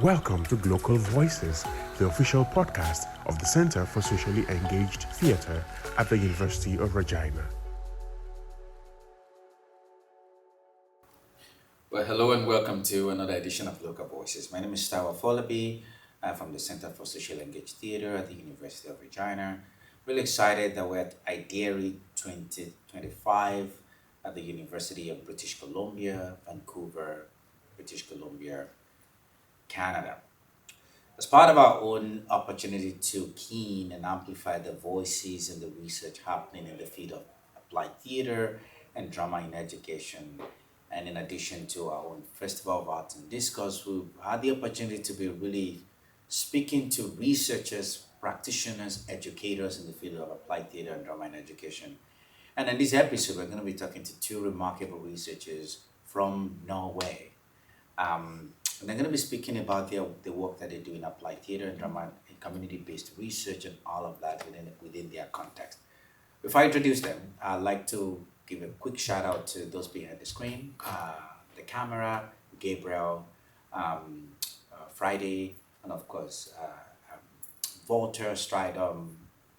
Welcome to Glocal Voices, the official podcast of the Center for Socially Engaged Theatre at the University of Regina. Well, hello and welcome to another edition of Glocal Voices. My name is Taiwo Afolabi. I'm from the Center for Socially Engaged Theatre at the University of Regina. Really excited that we're at IDIERI 2025 at the University of British Columbia, Vancouver, British Columbia, Canada. As part of our own opportunity to keen and amplify the voices and the research happening in the field of applied theatre and drama in education, and in addition to our own Festival of Arts and Discourse, we've had the opportunity to be really speaking to researchers, practitioners, educators in the field of applied theatre and drama in education. And in this episode, we're going to be talking to two remarkable researchers from Norway. And they're going to be speaking about the work that they do in applied theatre and drama and community-based research and all of that within their context. Before I introduce them, I'd like to give a quick shout out to those behind the screen, the camera, Gabriel, Friday, and of course, Walter, Stridham,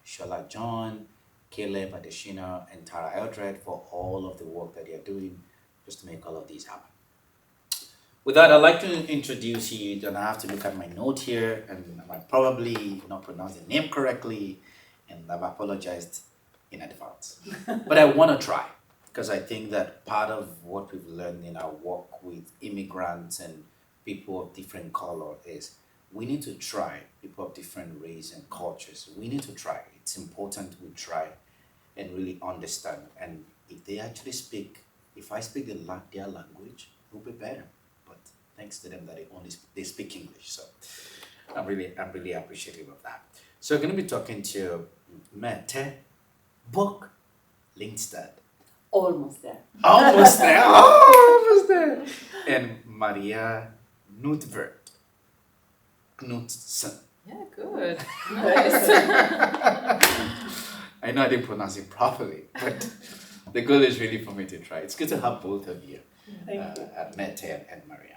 Shola John, Caleb Adeshina, and Tara Eldred for all of the work that they're doing just to make all of these happen. With that, I'd like to introduce you, and I have to look at my note here, and I might probably not pronounce the name correctly, and I've apologized in advance. But I want to try, because I think that part of what we've learned in our work with immigrants and people of different color is we need to try, people of different race and cultures. We need to try. It's important we try and really understand. And if they actually speak, if I speak their language, it will be better. But thanks to them that they speak English. So I'm really appreciative of that. So I'm going to be talking to Mette book Lyngstad. Almost there. Almost there. Almost there. And Marianne Nødtvedt. Knudsen. Yeah, good. Nice. I know I didn't pronounce it properly, but the goal is really for me to try. It's good to have both of you, Mette and Marianne.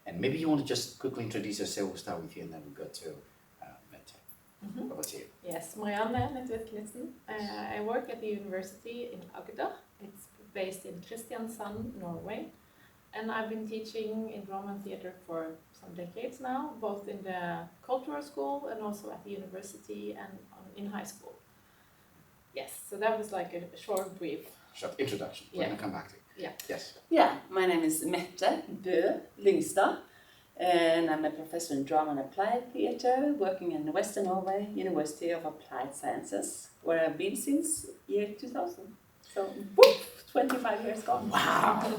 And maybe you want to just quickly introduce yourself. We'll start with you and then we'll go to Mette. Mm-hmm. Over to you. Yes, Marianne Nødtvedt. I work at the university in Agder. It's based in Kristiansand, Norway. And I've been teaching in drama and theatre for some decades now, both in the cultural school and also at the university and in high school. Yes, so that was like a short brief. Short introduction. We're going to come back to it. Yeah. Yes. Yeah, my name is Mette Lyngstad, and I'm a professor in drama and applied theatre, working in Western Norway, University of Applied Sciences, where I've been since year 2000. So, whoop, 25 years gone. Wow.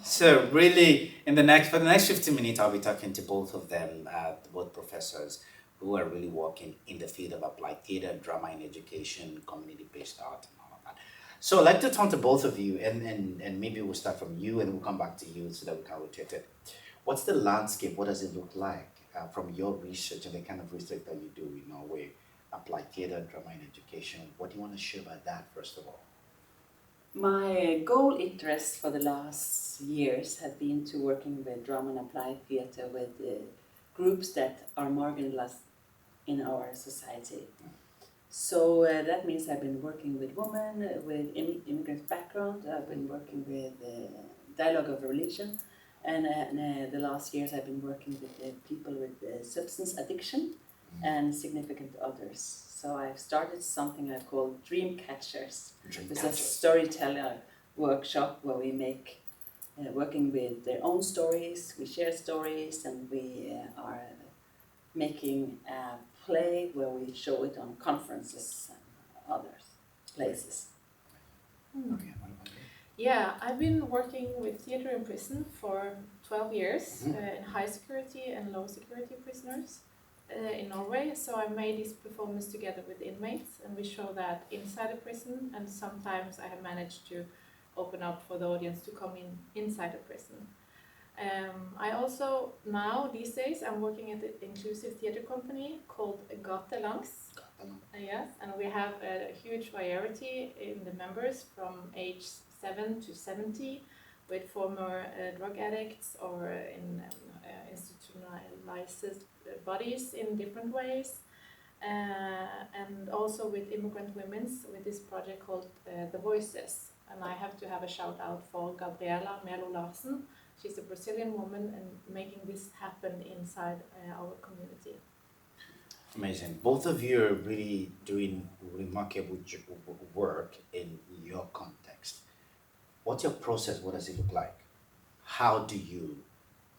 So really, for the next 15 minutes, I'll be talking to both of them, both professors who are really working in the field of applied theatre, drama in education, community-based art, and all of that. So I'd like to turn to both of you, and maybe we'll start from you, and we'll come back to you so that we can rotate it. What's the landscape? What does it look like from your research and the kind of research that you do in Norway, applied theatre, drama in education? What do you want to share about that, first of all? My goal interest for the last years have been to working with drama and applied theatre with groups that are marginalized in our society. So that means I've been working with women with immigrant background. I've been working with dialogue of religion, and the last years I've been working with people with substance addiction and significant others. So I've started something I call Dream Catchers. It's a storyteller workshop where we make, working with their own stories, we share stories, and we are making a play where we show it on conferences and other places. Okay. Yeah, I've been working with theatre in prison for 12 years in high security and low security prisoners in Norway. So I made this performance together with inmates, and we show that inside a prison, and sometimes I have managed to open up for the audience to come inside a prison. I also, now, these days, I'm working at an inclusive theatre company called Gatelangs. Yes, and we have a huge variety in the members from age 7 to 70, with former drug addicts or in institutionalized bodies in different ways. And also with immigrant women with this project called The Voices. And I have to have a shout out for Gabriela Melo Larsen. She's a Brazilian woman and making this happen inside our community. Amazing. Both of you are really doing remarkable work in your context. What's your process? What does it look like? How do you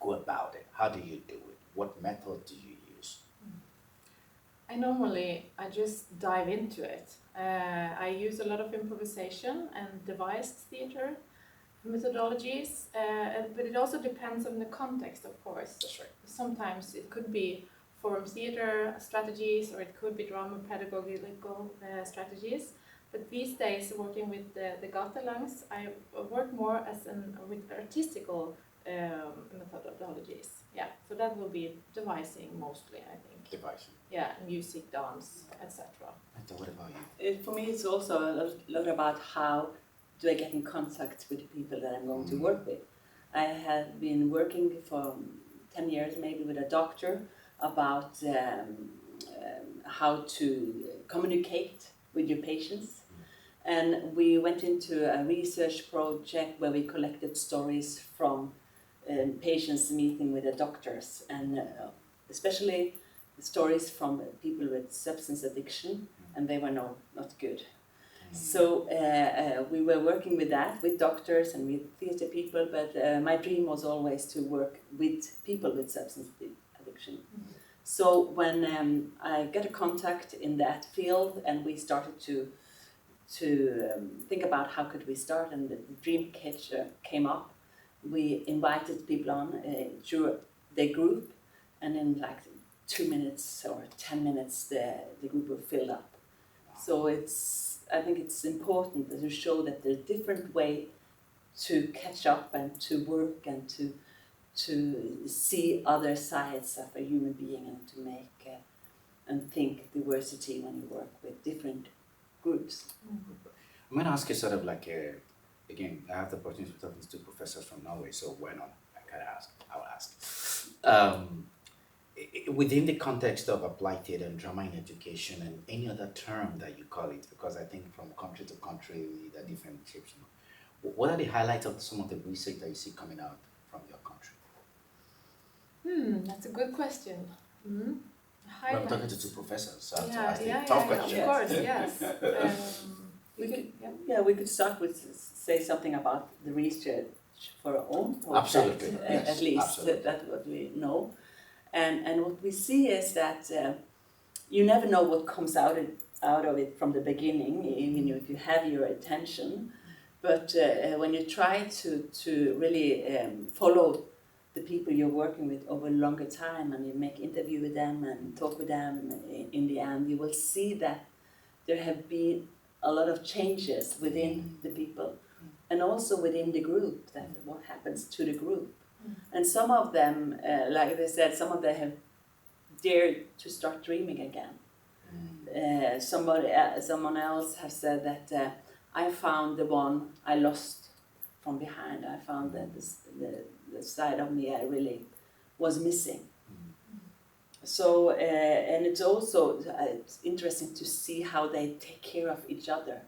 go about it? How do you do it? What method do you use? I just dive into it. I use a lot of improvisation and devised theater methodologies, but it also depends on the context, of course. That's right. Sometimes it could be forum theater strategies, or it could be drama pedagogical strategies. But these days, working with the gatelangs, I work more with artistical methodologies. Yeah, so that will be devising mostly, I think. Devising. Yeah, music, dance, etc. Mette, what about you? For me, it's also a lot about how do I get in contact with the people that I'm going to work with. I have been working for 10 years maybe with a doctor about how to communicate with your patients. And we went into a research project where we collected stories from patients meeting with the doctors, and especially stories from people with substance addiction, and they were not good. So we were working with that, with doctors and with theatre people, but my dream was always to work with people with substance addiction. So when I got a contact in that field and we started to think about how could we start, and the dream catcher came up, we invited people on through the group, and in like 2 minutes or 10 minutes the group will fill up. So I think it's important to show that there's a different way to catch up and to work and to see other sides of a human being, and to make and think diversity when you work with different groups. I'm going to ask you sort of like, again, I have the opportunity to talk to two professors from Norway, so why not? I'll ask. Within the context of applied theatre and drama in education, and any other term that you call it, because I think from country to country, there are different shapes. What are the highlights of some of the research that you see coming out from your country? That's a good question. Well, I'm talking to two professors, so I have to ask the yeah, tough question. Of course, yes. We could start with say something about the research for our own project. Absolutely, yes, at least absolutely. that's what we know. And what we see is that you never know what comes out of it from the beginning, even if you have your attention. But when you try to really follow the people you're working with over a longer time, and you make interview with them and talk with them, in the end, you will see that there have been a lot of changes within the people, and also within the group, that what happens to the group. And some of them, like they said, some of them have dared to start dreaming again. Someone else has said that I found the one I lost from behind. I found that the side of me I really was missing. So, and it's also it's interesting to see how they take care of each other.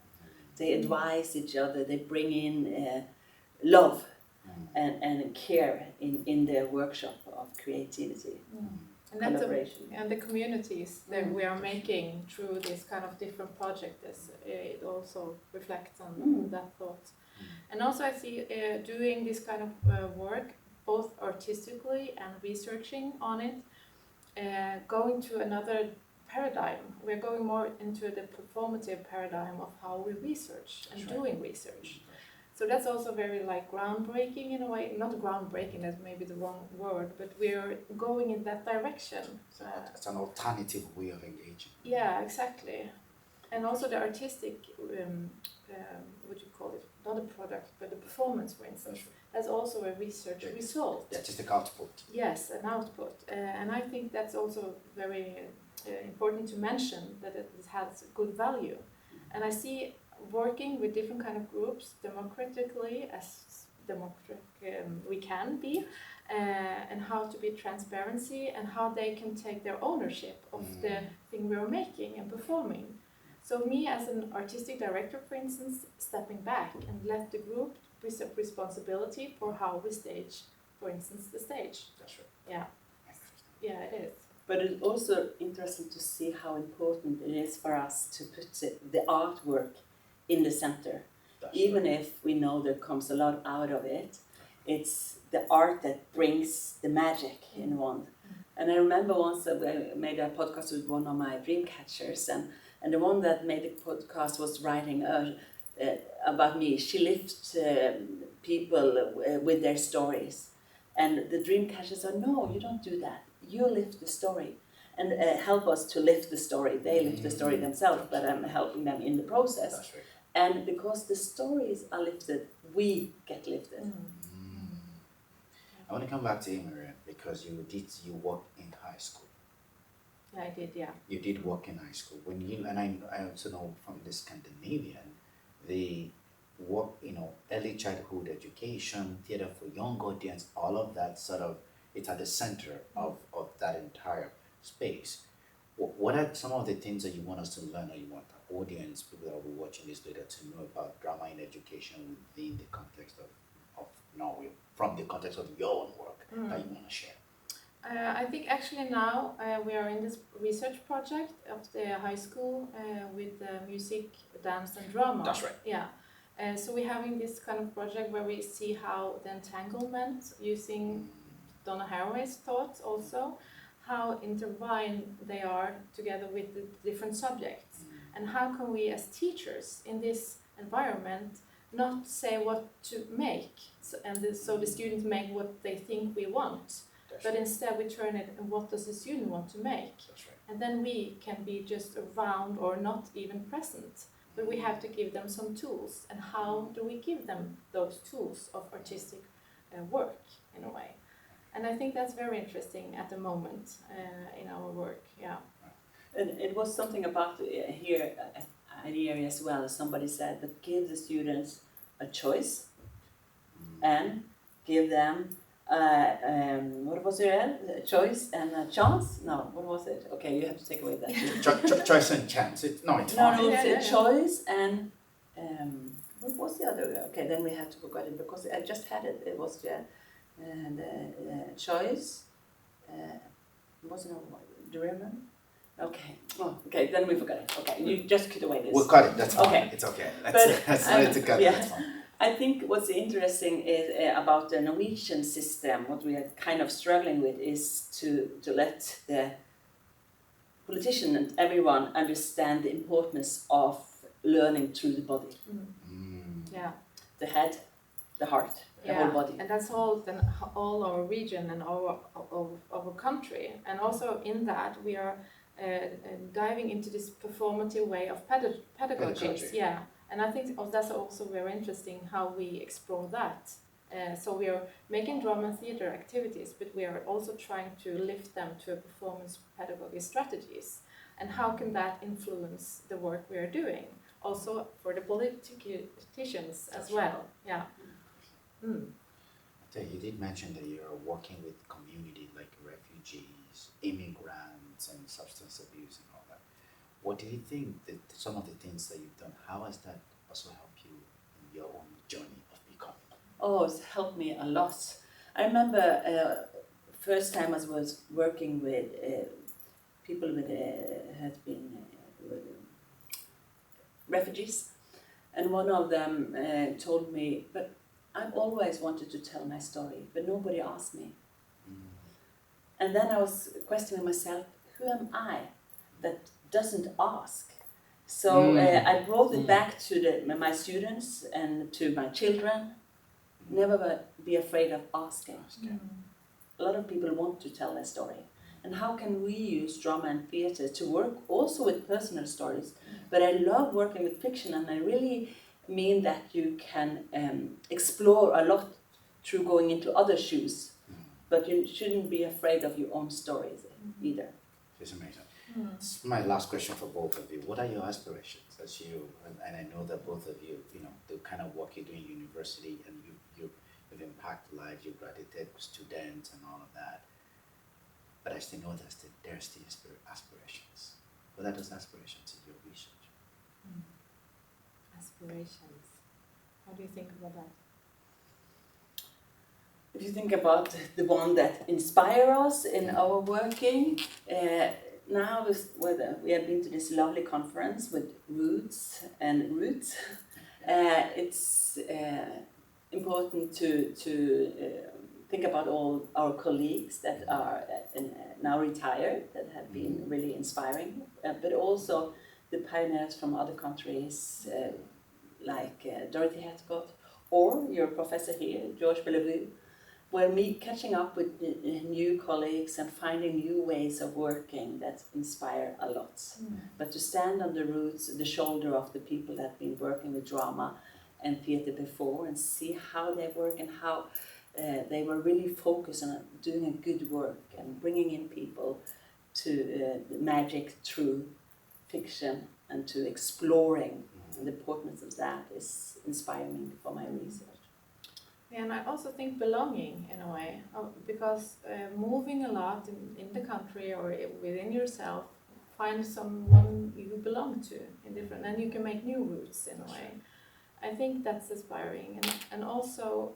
They advise each other. They bring in love and care in their workshop of creativity. And that's collaboration. And the communities that we are making through this kind of different projects, it also reflects on that thought. And also I see doing this kind of work, both artistically and researching on it, going to another paradigm. We're going more into the performative paradigm of how we research and doing research. So that's also very like groundbreaking in a way. Not groundbreaking, that's maybe the wrong word, but we're going in that direction. It's an alternative way of engaging. Yeah, exactly. And also the artistic, what do you call it? Not a product, but the performance, for instance. That's also a research result. The artistic output. Yes, an output. And I think that's also very important to mention, that it has good value. And I see working with different kind of groups democratically, as democratic we can be, and how to be transparency, and how they can take their ownership of the thing we're making and performing. So me as an artistic director, for instance, stepping back and let the group accept responsibility for how we stage, for instance, the stage. That's right. Yeah. Yeah, it is. But it's also interesting to see how important it is for us to put the artwork in the center. That's Even right. if we know there comes a lot out of it, it's the art that brings the magic in one. And I remember once that I made a podcast with one of my dream catchers, and the one that made the podcast was writing about me. She lifts people with their stories. And the dream catchers said, no, you don't do that. You lift the story and help us to lift the story. They lift the story themselves, but I'm helping them in the process. That's right. And because the stories are lifted, we get lifted. I want to come back to you, Marianne, because you work in high school. I did, yeah. You did work in high school. When you and I also know from the Scandinavian, the work, early childhood education, theater for young audience, all of that sort of, it's at the center of that entire space. What are some of the things that you want us to learn, or you want the audience, people that will be watching this later, to know about drama in education within the context of Norway, from the context of your own work that you want to share? I think actually now we are in this research project of the high school with music, dance and drama. That's right. Yeah. So we're having this kind of project where we see how the entanglement, using Donna Haraway's thoughts also, how intertwined they are together with the different subjects. And how can we as teachers in this environment not say what to make, so the students make what they think we want, but instead we turn it and what does the student want to make. That's right. And then we can be just around or not even present, but we have to give them some tools. And how do we give them those tools of artistic work in a way? And I think that's very interesting at the moment in our work, yeah. And it was something about here at IDIERI as well, as somebody said, that give the students a choice and give them what was it? A choice and a chance? No, what was it? Okay, you have to take away that. Choice and chance. It's no, fine. it's a choice and what was the other? Okay, then we had to forget it because I just had it. It was the choice. Wasn't it? Do you remember? Okay. Oh, okay. Then we forgot it. Okay, you just cut away this. We'll cut it. That's fine. Okay. It's okay. But, That's not to cut. yeah. That's fine. I think what's interesting is about the Norwegian system. What we are kind of struggling with is to let the politician and everyone understand the importance of learning through the body, Yeah. the head, the heart, the whole body. And that's all our region and our country. And also in that we are diving into this performative way of pedagogy. Yeah. And I think that's also very interesting how we explore that. So we are making drama and theater activities, but we are also trying to lift them to a performance pedagogy strategies. And how can that influence the work we are doing? Also for the politicians as well. Yeah. You did mention that you are working with community like refugees, immigrants, and substance abuse and all that. What do you think that some of the things that you've done, how has that also helped you in your own journey of becoming? Oh, it's helped me a lot. I remember first time I was working with people with had been refugees, and one of them told me, but I've always wanted to tell my story, but nobody asked me. And then I was questioning myself, who am I that doesn't ask? So I brought it back to my students and to my children. Never be afraid of asking. A lot of people want to tell their story. And how can we use drama and theatre to work also with personal stories? But I love working with fiction, and I really mean that you can explore a lot through going into other shoes. But you shouldn't be afraid of your own stories either. It's amazing. It's my last question for both of you. What are your aspirations as you, and I know that both of you, the kind of work you do in university, and you've impacted lives, you've graduated students and all of that. But I still know that there are still aspirations. What are those aspirations in your research? Aspirations. How do you think about that? If you think about the one that inspire us in our working, now we have been to this lovely conference with Roots. It's important to think about all our colleagues that are now retired, that have been really inspiring, but also the pioneers from other countries like Dorothy Hetcott, or your professor here, George Bellevue, where me catching up with new colleagues and finding new ways of working that inspire a lot. But to stand on the roots, the shoulder of the people that have been working with drama and theatre before, and see how they work and how they were really focused on doing a good work and bringing in people to the magic through fiction and to exploring. And the importance of that is inspiring for my research. And I also think belonging in a way, because moving a lot in the country or within yourself, find someone you belong to in different, and you can make new roots in a way. I think that's inspiring, and also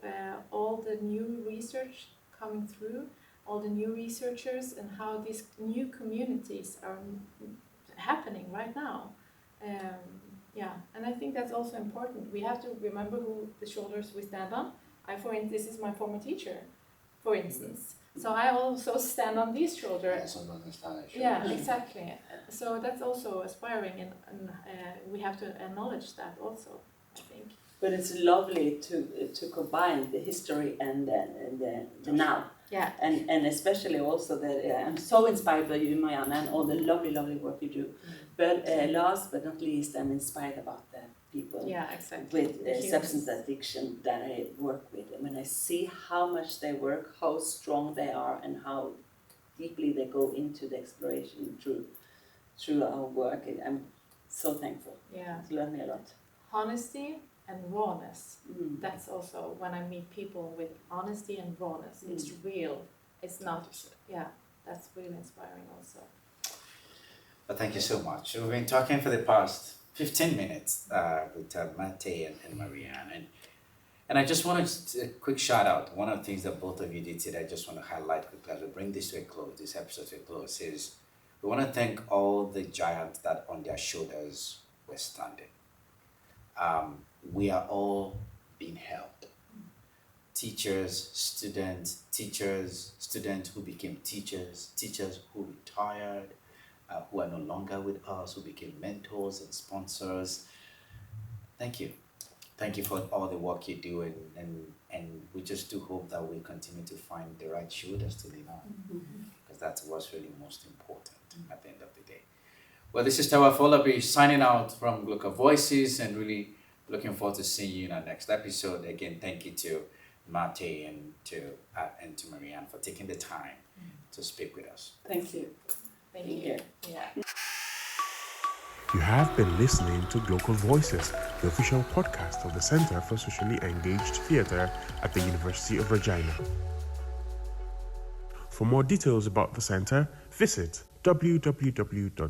all the new research coming through, all the new researchers, and how these new communities are happening right now. And I think that's also important. We have to remember who the shoulders we stand on. This is my former teacher, for instance. So I also stand on these shoulders. Yeah, exactly. So that's also aspiring, and we have to acknowledge that also, I think. But it's lovely to combine the history and the now. Yeah. And especially also that I'm so inspired by you, Marianne, and all the lovely work you do. But last but not least, I'm inspired about the people with substance addiction that I work with. And when I see how much they work, how strong they are, and how deeply they go into the exploration through our work, I'm so thankful. Yeah. It's learned me a lot. Honesty and rawness. That's also when I meet people with honesty and rawness. It's real. It's not. Yeah, that's really inspiring also. Well, thank you so much. We've been talking for the past 15 minutes with Mette and Marianne, and I just wanted a quick shout out. One of the things that both of you did today, I just want to highlight quickly as we bring this to a close, this episode to a close, is we want to thank all the giants that on their shoulders were standing. We are all being helped. Teachers, students who became teachers who retired, who are no longer with us, who became mentors and sponsors. Thank you. Thank you for all the work you do, and we just do hope that we continue to find the right shoulders to lean on, because that's what's really most important at the end of the day. Well, this is Taiwo Afolabi signing out from Glocal Voices, and really looking forward to seeing you in our next episode. Again, thank you to Mette and to Marianne for taking the time to speak with us. Thank you. Thank you. Yeah. You have been listening to Glocal Voices, the official podcast of the Center for Socially Engaged Theatre at the University of Regina. For more details about the center, visit www.cset.ca.